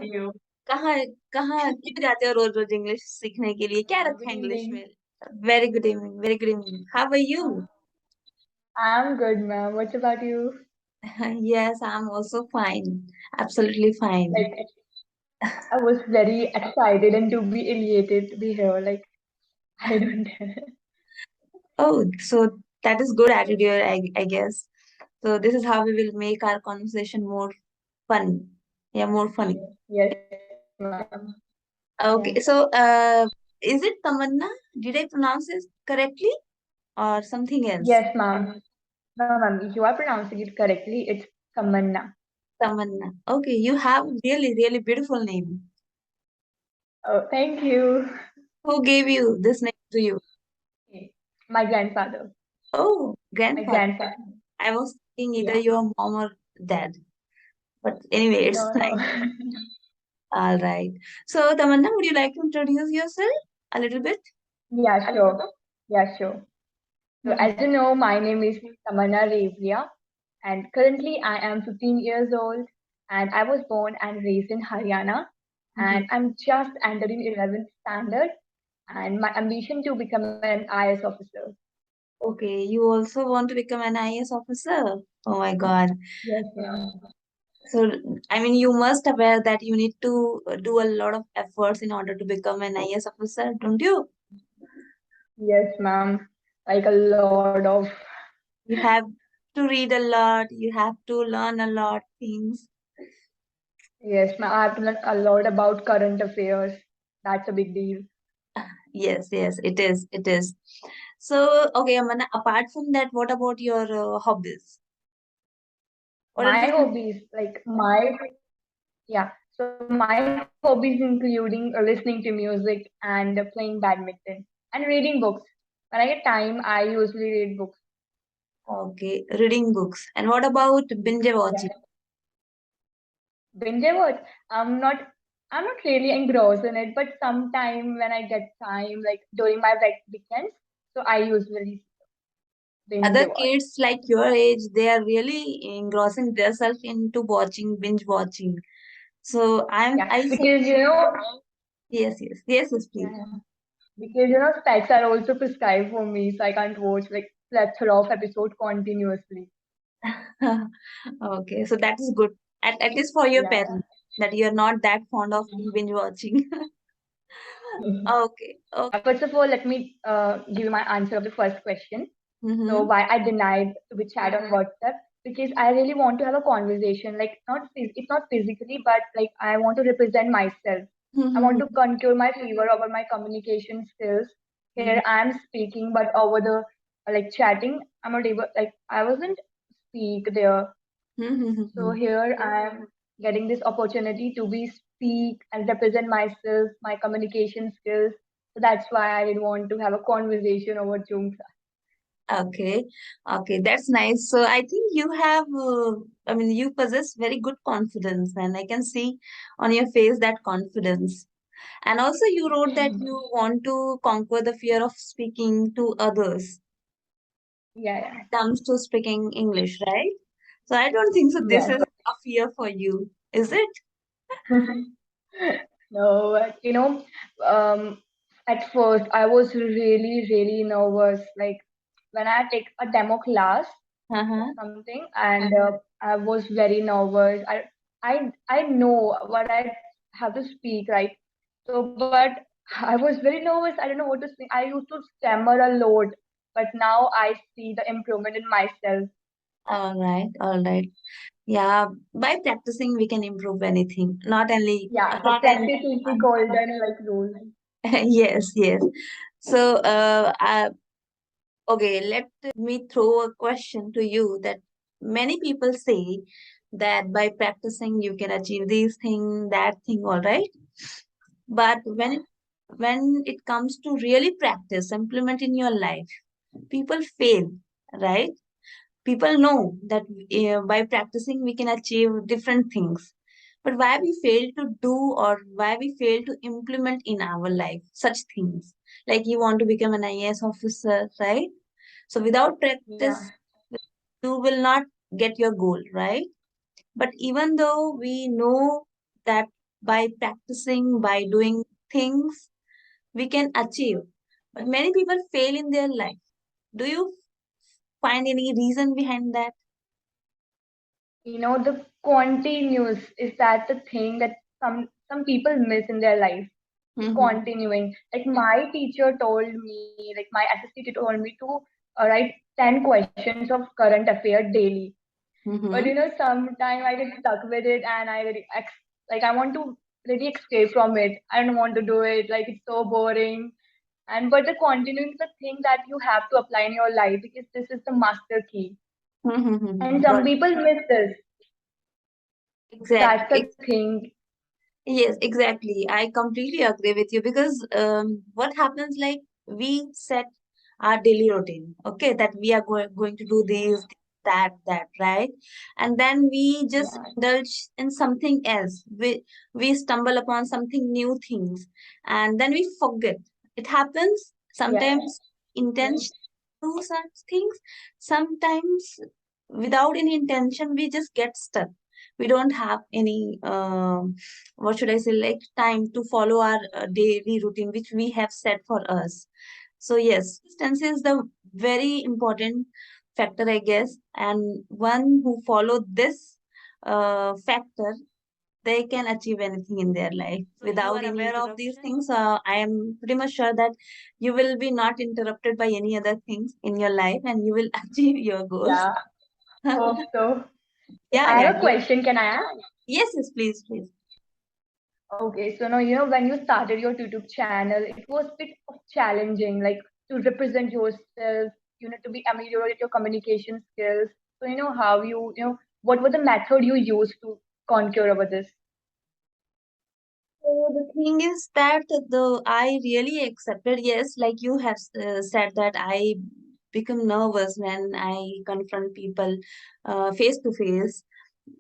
you. कहाँ कहाँ क्यों जाते हो रोज रोज इंग्लिश सीखने के लिए? क्या Good रखा है इंग्लिश evening. में? Very good evening, very good evening. How are you? I'm good, ma'am. What's about you? Yes, I'm also fine, absolutely fine. Like, I was very excited and to be elated to be here. Like, I don't. Oh, so that is good attitude, I guess. So this is how we will make our conversation more fun. Yeah, more funny. Yes, ma'am. Yeah. Okay, so is it Tamanna? Did I pronounce it correctly or something else? Yes, ma'am. No, ma'am. You are pronouncing it correctly. It's Tamanna. Tamanna. Okay, you have really, really beautiful name. Oh, thank you. Who gave you this name to you? My grandfather. Oh, My grandfather. grandfather. I was thinking either Yeah. your mom or dad. But anyway, it's No, no. fine. All right. So, Tamanna, would you like to introduce yourself a little bit? Yeah, sure. Yeah, sure. So, Mhm. as you know, my name is Tamanna Revia, and currently I am 15 years old, and I was born and raised in Haryana, Mhm. and I'm just entering 11th standard, and my ambition to become an IAS officer. Okay, you also want to become an IAS officer? Oh my God. Yes, ma'am. So, I mean, you must aware that you need to do a lot of efforts in order to become an IAS officer, don't you? Yes, ma'am. Like a lot of. You have to read a lot, you have to learn a lot things. Yes, ma'am. I have to learn a lot about current affairs. That's a big deal. Yes, yes, it is, it is. So, okay, Amana, apart from that, what about your hobbies? What are My the things? hobbies, like my Yeah. So my hobbies including listening to music and playing badminton and reading books. When I get time, I usually read books. Okay, reading books. And what about binge Yeah. watching? Binge watch. I'm not. I'm not really engrossed in it, but sometime when I get time, like during my weekends, so I usually binge Other watch. kids like your age, they are really engrossing themselves into watching, binge watching. So Yeah, I say because yes, yes, yes, yes, please. yeah, because specs are also prescribed for me, so I can't watch like plethora of episode continuously. Okay, so that is good. At least for your Yeah. parents, that you are not that fond of binge watching. Okay, okay. Yeah, first of all, let me give you my answer of the first question. So, Mm-hmm. why I denied to be chat on WhatsApp? Because I really want to have a conversation, like it's not physically, but like I want to represent myself. I want to conquer my fever over my communication skills. Here I am speaking, but over the like chatting, I'm not able. Like I wasn't speak there. So Mm-hmm. here I am getting this opportunity to be speak and represent myself, my communication skills. So that's why I didn't want to have a conversation over Zoom. Okay, okay, that's nice. So I think you have, I mean, you possess very good confidence, and I can see on your face that confidence. And also, you wrote that you want to conquer the fear of speaking to others Yeah, comes to speaking English, right? So I don't think so. This yeah. is a fear for you, is it? Yes. No, but, at first I was really, really nervous. Like when I take a demo class or Uh-huh. something, and I was very nervous. I know what I have to speak, right? So, but I was very nervous. I don't know what to speak. I used to stammer a lot, but now I see the improvement in myself. All right, all right. Yeah, by practicing we can improve anything. Not only, Yeah, the not only. practice is the golden like rule. Yes, yes. So, okay, let me throw a question to you that many people say that by practicing you can achieve this thing, that thing, all right? But when it comes to really practice, implement in your life, people fail, right? People know that by practicing we can achieve different things. But why we fail to do or why we fail to implement in our life such things? Like you want to become an IAS officer, right? So without Yeah. practice, you will not get your goal, right? But even though we know that by practicing, by doing things, we can achieve. But many people fail in their life. Do you find any reason behind that? The continuous is that the thing that some people miss in their life. The Mm-hmm. continuing. Like my teacher told me, like my assistant teacher told me to write 10 questions of current affair daily. But Mm-hmm. sometime I get stuck with it, and like I want to really escape from it. I don't want to do it. Like it's so boring. And but the continuing is the thing that you have to apply in your life because this is the master key. Mm-hmm. And some people miss this. That's the Exactly. thing. Yes, exactly. I completely agree with you because what happens like we set our daily routine, okay, that we are going to do this, that, right? And then we just Yeah. indulge in something else. We stumble upon something new things, and then we forget. It happens Yeah. sometimes intention do such things, sometimes without any intention we just get stuck. We don't have any what should I say, like time to follow our daily routine which we have set for us. So yes, consistency is the very important factor, I guess, and one who follow this factor, they can achieve anything in their life. So without any aware of these things, I am pretty much sure that you will be not interrupted by any other things in your life and you will achieve your goals. Yeah. Hope so. Yeah, I yeah. have a question. Can I ask? Yes, yes, please, please. Okay, so now when you started your YouTube channel, it was a bit of challenging, like to represent yourself, to be ameliorate your communication skills. So how what was the method you used to conquer over this? So the thing is that I really accepted, yes, like you have said that I become nervous when I confront people face to face.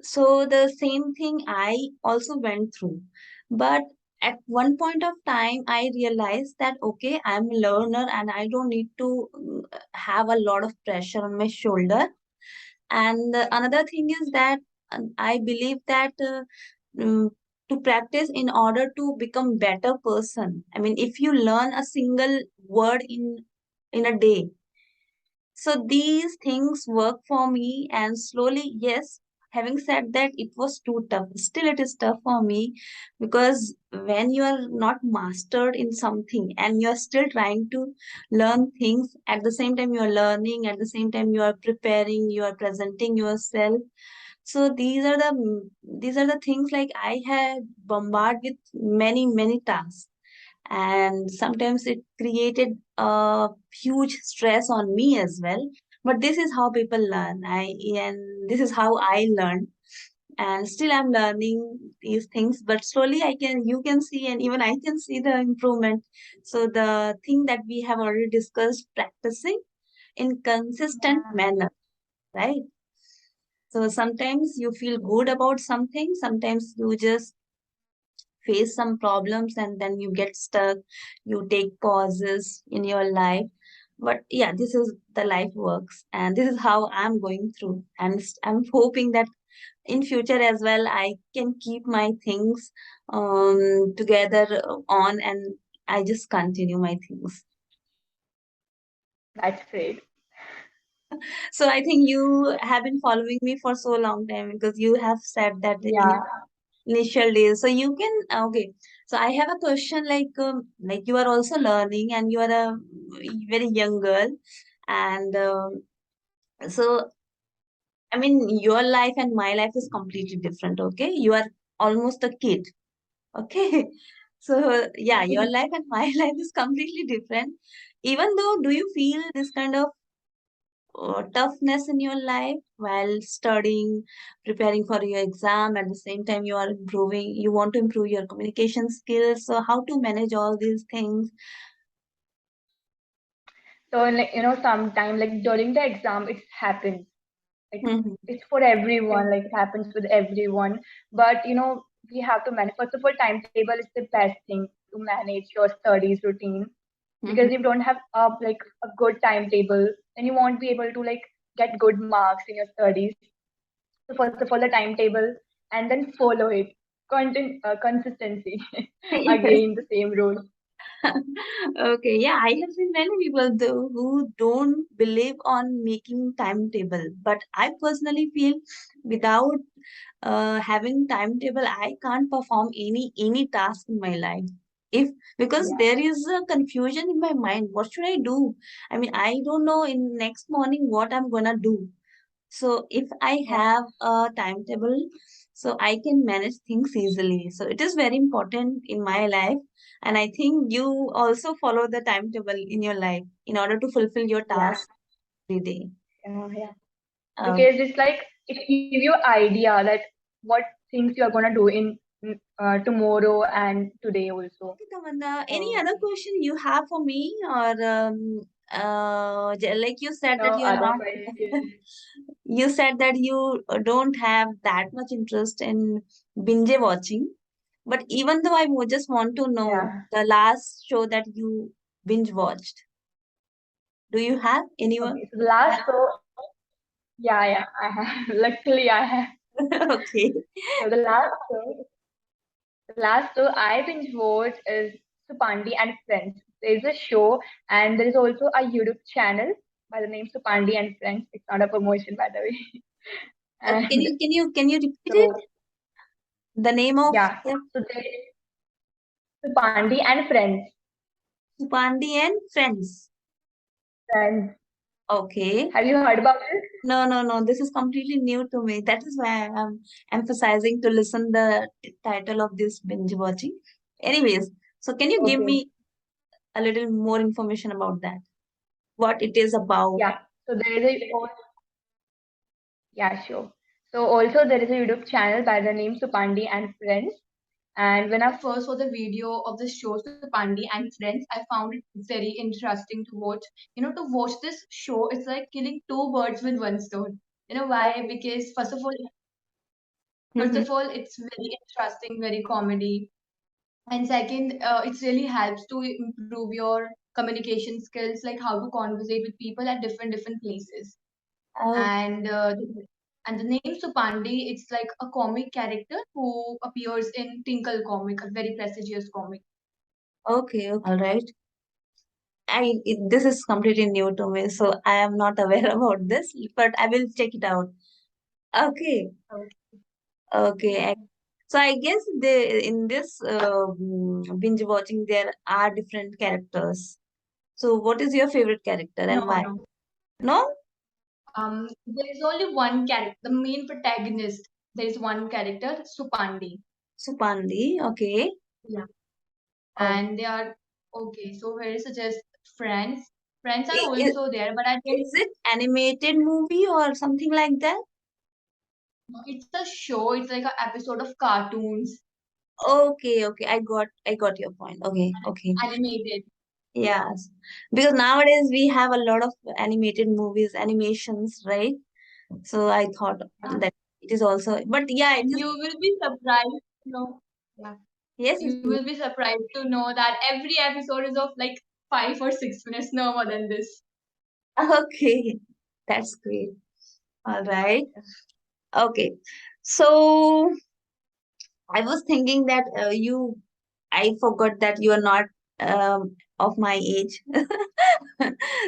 So the same thing I also went through. But at one point of time, I realized that okay, I'm a learner and I don't need to have a lot of pressure on my shoulder. And another thing is that I believe that mm, to practice in order to become better person. I mean, if you learn a single word in a day, so these things work for me, and slowly, yes, having said that, it was too tough. Still, it is tough for me because when you are not mastered in something and you are still trying to learn things at the same time you are learning, at the same time you are preparing, you are presenting yourself. So these are the things like I had bombarded with many tasks, and sometimes it created a huge stress on me as well. But this is how people learn. And this is how I learned, and still I'm learning these things, but slowly you can see, and even I can see the improvement. So the thing that we have already discussed, practicing in consistent Yeah, manner, right? So sometimes you feel good about something, sometimes you just face some problems and then you get stuck, you take pauses in your life. But yeah, this is the life works, and this is how I'm going through, and I'm hoping that in future as well I can keep my things together on, and I just continue my things. that's great. So I think you have been following me for so long time because you have said that in Yeah. initial days. So you can okay. So I have a question like you are also learning and you are a very young girl, and so I mean your life and my life is completely different. Okay, you are almost a kid. Okay, so yeah, your life and my life is completely different. Even though, do you feel this kind of toughness in your life while studying, preparing for your exam, at the same time you are improving, you want to improve your communication skills, so how to manage all these things? So like sometime like during the exam, it happens. Like Mhm. it's for everyone. Like it happens with everyone. But we have to manage. First of all, timetable is the best thing to manage your studies routine. Because Mhm. if you don't have like a good timetable, then you won't be able to like get good marks in your studies. So first of all, the timetable, and then follow it consistency. Yes. Again, the same role. Okay, yeah, I have seen many people who don't believe on making timetable, but I personally feel without having timetable, I can't perform any task in my life. If because Yeah, there is a confusion in my mind, what should I do? I mean, I don't know in next morning what I'm gonna do. So if I yeah, have a timetable, so I can manage things easily. So it is very important in my life. And I think you also follow the timetable in your life in order to fulfill your yeah, task every day. yeah. Um, Because it's like it give you idea that what things you are gonna do in tomorrow and today also. okay, Tamanna, any So other question you have for me? Or like you said that no you're other not, question. you said that you don't have that much interest in binge watching. But even though just want to know Yeah. the last show that you binge watched, do you have anyone? Okay. So the last show, yeah, yeah, I have. Luckily, I have. Okay. So the last show I binge watched is Supandi and Friends. There is a show, and there is also a YouTube channel by the name Supandi and Friends. It's not a promotion, by the way. Can And you repeat it? so The name of yeah, the so there is Supandi and Friends. Supandi and Friends. Friends. Okay. Have you heard about it? No, no, no. This is completely new to me. That is why I'm emphasizing to listen the title of this binge watching. Anyways, so can you give Okay. me a little more information about that? What it is about? Yeah. So there is a yeah, sure. So also there is a YouTube channel by the name Supandi and Friends. And when I first saw the video of the show Supandi and Friends, I found it very interesting to watch. To watch this show, it's like killing two birds with one stone. You know why? Because first Mhm. of all, it's very interesting, very comedy. And second, it really helps to improve your communication skills, like how to conversate with people at different places. Oh, And the name Supandi, it's like a comic character who appears in Tinkle comic, a very prestigious comic. okay, okay. All right. This is completely new to me, so I am not aware about this, but I will check it out. Okay, Oh, okay. So I guess in this binge watching there are different characters. So what is your favorite character no, and why? no. No? There is only one character, the main protagonist. There is one character, Supandi. Supandi. Okay. Yeah. Oh, And they are okay. So here is suggest friends. Friends are is, also there, but I don't. is it animated movie or something like that? No, it's a show. It's like an episode of cartoons, Okay, okay. I got your point. Okay, okay. animated. Yeah. Yes. Because nowadays we have a lot of animated movies, animations, right? So I thought that it is also, but yeah, it And is. you will be surprised to know. Yeah. Yes, yes. You will be surprised to know that every episode is of like 5 or 6 minutes, no more than this. Okay, that's great. All right. Okay. So I was thinking that I forgot that you are not of my age.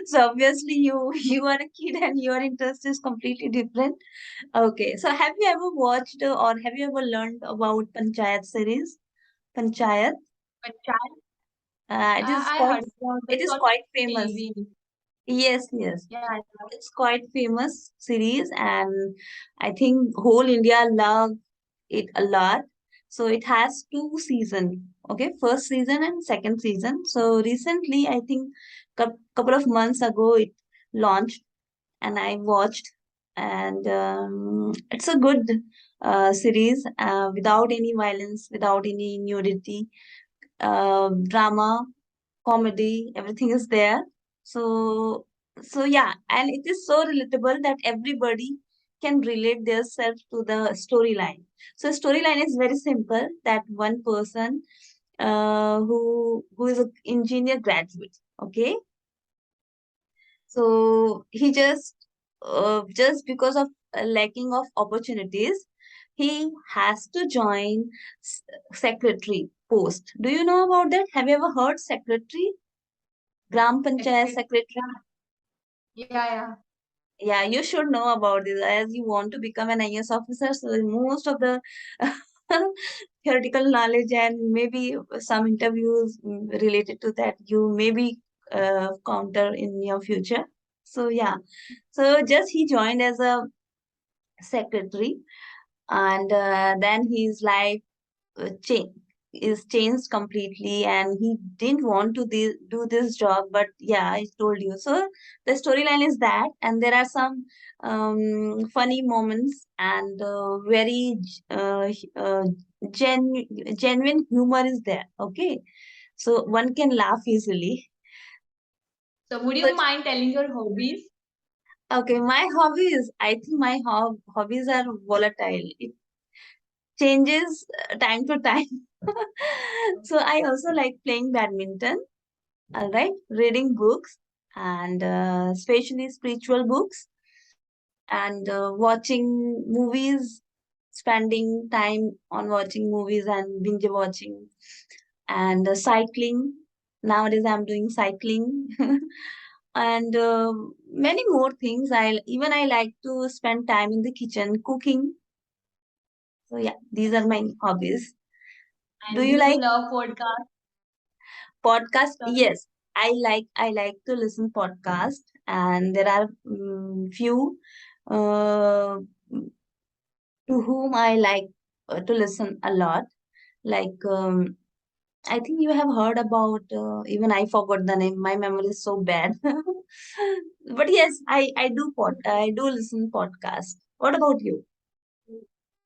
So obviously you are a kid and your interest is completely different. Okay. So have you ever watched or have you ever learned about Panchayat series? Panchayat. But child, It is I quite heard about it this is on quite famous. TV. Yes, yes. Yeah, I know. It's quite famous series and I think whole India love it a lot. So it has two season. Okay, first season and second season. So recently, I think couple of months ago it launched and I watched and it's a good series without any violence, without any nudity, drama, comedy, everything is there. So, so yeah, and it is so relatable that everybody can relate themselves to the storyline. So, storyline is very simple that one person who is an engineer graduate, okay, so he just because of lacking of opportunities, he has to join secretary post. Do you know about that? Have you ever heard secretary? Gram Panchayat Secretary. secretary? Yeah, yeah. Yeah, you should know about this as you want to become an IAS officer. So most of the theoretical knowledge and maybe some interviews related to that you maybe counter in your future. So yeah, so just he joined as a secretary, and then his life change is changed completely, and he didn't want to do this job, but yeah, I told you. So the storyline is that, and there are some funny moments and very genuine humor is there. Okay, so one can laugh easily. So would So you mind telling your hobbies? okay, my hobbies, I think my hobbies are volatile. It changes time to time. So I also like playing badminton. All right, reading books and especially spiritual books, and watching movies, spending time on watching movies and binge watching, and cycling. Nowadays, I'm doing cycling, and many more things. I like to spend time in the kitchen cooking. So yeah, these are my hobbies. Do And you do you like love podcast? podcast? Sorry. Yes, I like to listen podcast, and there are few uh, to whom I like to listen a lot. Like I think you have heard about. Even I forgot the name. My memory is so bad. But yes, I do listen podcast. What about you?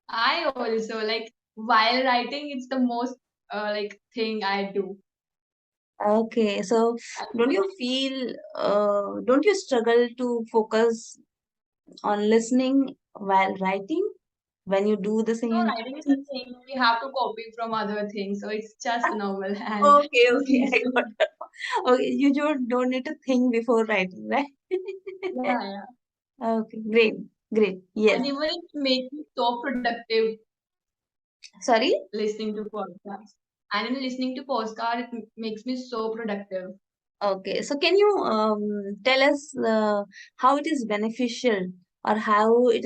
I also like while writing, it's the most like thing I do. Okay, so don't you struggle to focus on listening while writing when you do the No, same writing is a thing? thing we have to copy from other things, so it's just normal and Okay, listening okay, is I got too. it. Okay, you don't need to think before writing, right? Yeah, yeah. Okay, great, great. Yes. And even it makes me so productive Sorry? listening to podcasts. And in listening to podcast, it makes me so productive. Okay, so can you tell us how it is beneficial or how it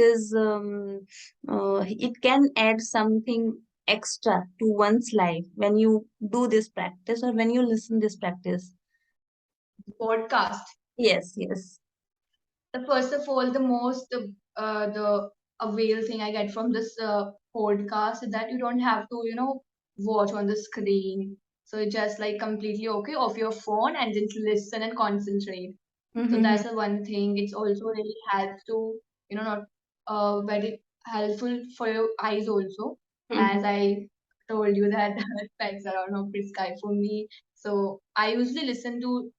can add something extra to one's life when you do this practice or when you listen this practice? Podcast. Yes, yes. The first of all, the most the avail thing I get from this podcast is that you don't have to, watch on the screen. So it's just like completely okay off your phone and just listen and concentrate. So Mm-hmm. that's the one thing. It's also really helps to, not very helpful for your eyes also. As I told you that specs are not prescribed for me. So I usually listen to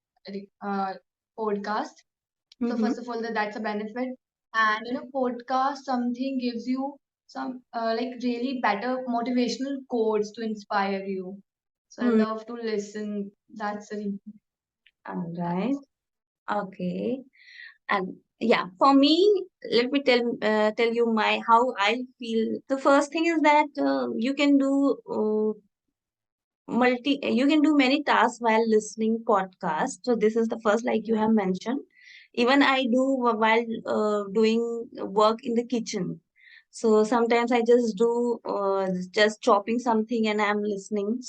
uh, podcast. So Mm-hmm. first of all, that's a benefit. And podcast something gives you some like really better motivational quotes to inspire you. So I Mm-hmm. love to listen. That's the reason. All right. Okay. And yeah, for me, let me tell you my how I feel. The first thing is that you can do you can do many tasks while listening podcast. So this is the first, like you Yeah. have mentioned. Even I do while doing work in the kitchen. So sometimes I just do just chopping something and I'm listening.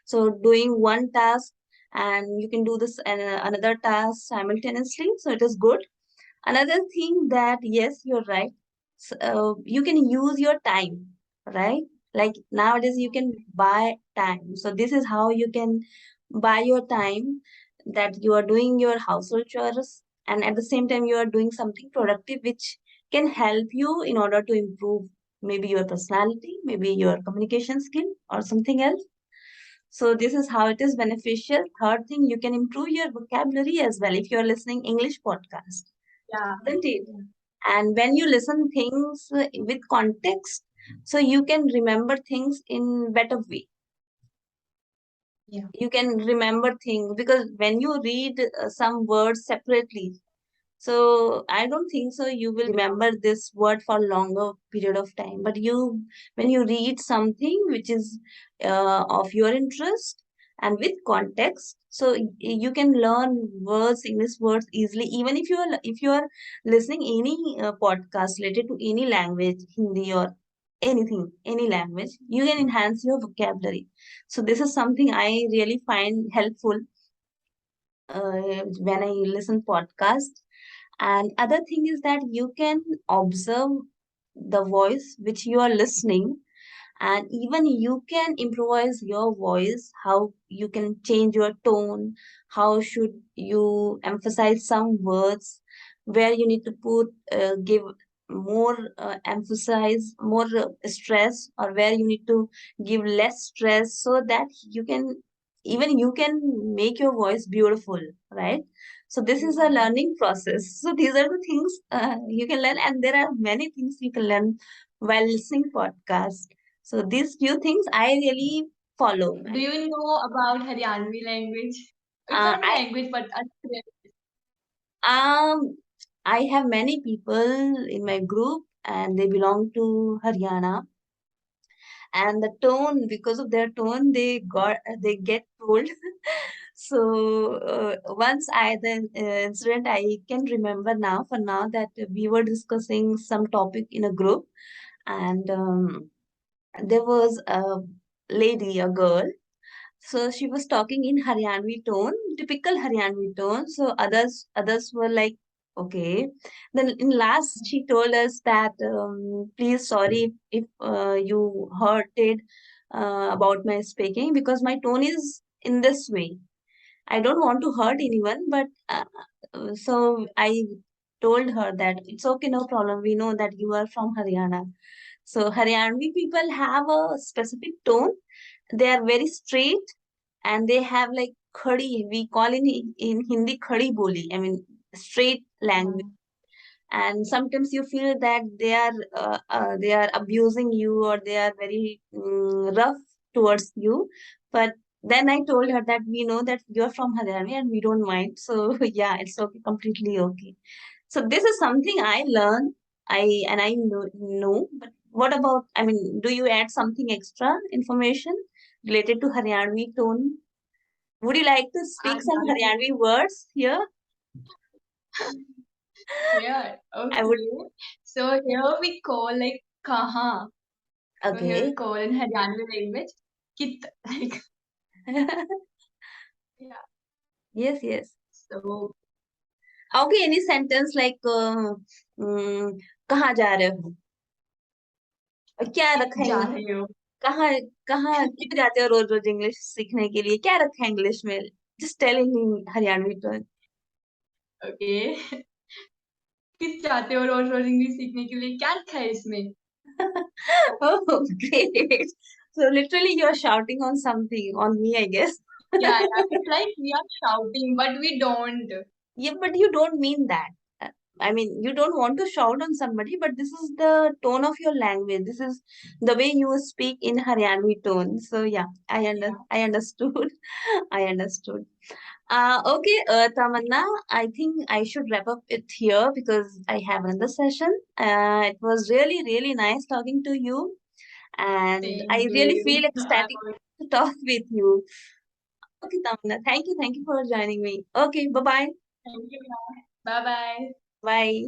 So doing one task and you can do this and another task simultaneously. So it is good. Another thing that, yes, you're right. You can use your time, right? Like nowadays, you can buy time. So this is how you can buy your time, that you are doing your household chores and at the same time you are doing something productive which can help you in order to improve maybe your personality, maybe your communication skill or something else. So this is how it is beneficial. Third thing, you can improve your vocabulary as well if you're listening English podcast, Yeah. isn't it? Yeah. And when you listen things with context, so you can remember things in better way. Yeah. You can remember things because when you read some words separately, So I don't think so you will remember this word for longer period of time. But you, when you read something which is of your interest and with context, so you can learn words, English words easily. Even if you are listening any podcast related to any language, Hindi or anything, any language, you can enhance your vocabulary. So this is something I really find helpful when I listen podcast. And other thing is that you can observe the voice which you are listening, and even you can improvise your voice, how you can change your tone, how should you emphasize some words, where you need to put give more emphasize more stress, or where you need to give less stress, so that you can, even you can make your voice beautiful, right? So this is a learning process. So these are the things you can learn, and there are many things you can learn while listening podcast. So these few things I really follow. Do you know about Haryanvi language? It's Uh, not a I language, but a script. um I have many people in my group, and they belong to Haryana. And the tone, because of their tone, they get told. So once I the incident I can remember now, for now, that we were discussing some topic in a group, and there was a lady, a girl. So she was talking in Haryanvi tone, typical Haryanvi tone. So others were like, okay. Then in last, she told us that, please, sorry if you hurted about my speaking, because my tone is in this way. I don't want to hurt anyone, but so I told her that it's okay, no problem. We know that you are from Haryana. So Haryanvi people have a specific tone. They are very straight, and they have like khadi. We call in Hindi khadi boli. I mean straight language. And sometimes you feel that they are abusing you, or they are very rough towards you. But then I told her that we know that you're from Haryana and we don't mind. So yeah, it's okay, completely okay. So this is something I learned. I know. But what about? I mean, do you add something extra information related to Haryanvi tone? Would you like to speak some Haryanvi words here? Yeah, I would. okay. So here we call like kaha. So here we Okay. call in Haryanvi language kit. Like yeah. Yes, yes. So Okay, any sentence like कहाँ जा रहे हो? क्या रखा है जा रहे हो? कहाँ कहाँ क्यों जाते हो रोज रोज इंग्लिश सीखने के लिए? क्या रखा है इंग्लिश में? जस्ट टेल इन हरियाणवी टोन. ओके किस जाते हो रोज रोज इंग्लिश सीखने के लिए क्या रखा है इसमें Oh, great. So literally you are shouting on something on me, I guess. yeah it's like we are shouting but we don't Yeah, but you don't mean that. Uh, I mean, you don't want to shout on somebody, but this is the tone of your language. This is the way you speak in Haryanvi tone. So yeah, I understood. I understood. Okay, Tamanna, I think I should wrap up it here because I have another session. It was really, really nice talking to you, and same I really here feel I ecstatic was to talk with you. Okay, Tamanna, thank you for joining me. Okay, bye bye. thank you bye bye Bye.